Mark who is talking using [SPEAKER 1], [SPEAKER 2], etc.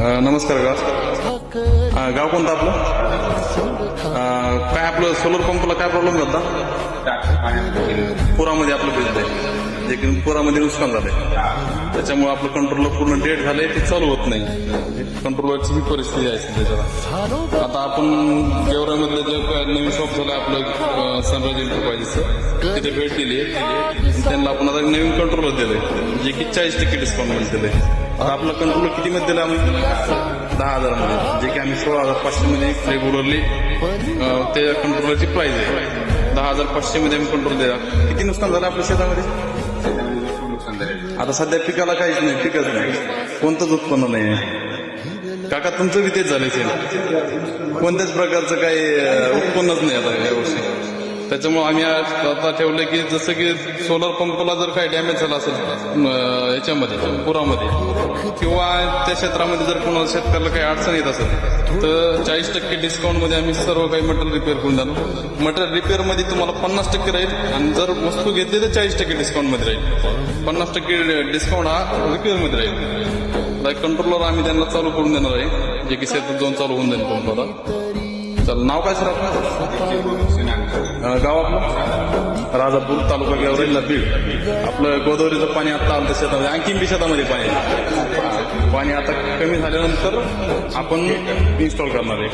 [SPEAKER 1] नमस्कार गाव कोणतं आपलं? काय आपलं सोलर पंपला काय प्रॉब्लेम होता? पुरामध्ये आपलं बिल आहे, जे की पुरामध्ये नुकसान झालंय, त्याच्यामुळे आपलं कंट्रोलर पूर्ण डेट झालंय, ते चालू होत नाही. कंट्रोलरची ही परिस्थिती आहे सध्याला. आता आपण गेवरामधलं जे काय नवीन शॉप झालं आपलं सनराइज एंटरप्राइजेसचं, तिथे भेट दिली. त्यांना आपण आता नवीन कंट्रोलर दिलंय, जे की 40% डिस्काउंट मध्ये दिलंय. आता आपला कंट्रोलर कितीमध्ये दिला आम्ही? 10,000 मध्ये, जे की आम्ही 16,500 मध्ये रेग्युलरली त्या कंट्रोलरची प्राइस आहे. 10,500 मध्ये आम्ही कंट्रोल दिला. किती नुकसान झालं आपल्या शेतामध्ये? आता सध्या पिकाला काहीच नाही, पिकच नाही, कोणतंच उत्पन्न नाही आहे. काका तुमचं बी तेच झालंय, कोणत्याच प्रकारचं काही उत्पन्नच नाही आता यावर्षी. त्याच्यामुळे आम्ही आता ठेवलं की जसं की सोलर पंपला जर काही डॅमेज झाला असेल याच्यामध्ये पुरामध्ये, किंवा त्या क्षेत्रामध्ये जर कोणाला शेतकऱ्याला काही अडचण येत असेल, तर 40% डिस्काउंटमध्ये आम्ही सर्व काही मटेरियल रिपेअर करून देणार. मटेरियल रिपेअरमध्ये तुम्हाला 50% राहील, आणि जर वस्तू घेतली तर 40% डिस्काउंटमध्ये राहील. 50% डिस्काउंट हा रिपेअरमध्ये राहील. कंट्रोलर आम्ही त्यांना चालू करून देणार आहे, जे की शेतात जाऊन चालू होऊन जाईल कंट्रोलर. चल, नाव काय सर आपलं? गाव आपलं राजापूर, तालुका गेवराई, जिल्हा बीड. आपलं गोदावरीचं पाणी आता आलं शेतामध्ये, आणखीन बी शेतामध्ये पाणी आता कमी झाल्यानंतर आपण इन्स्टॉल करणार आहे.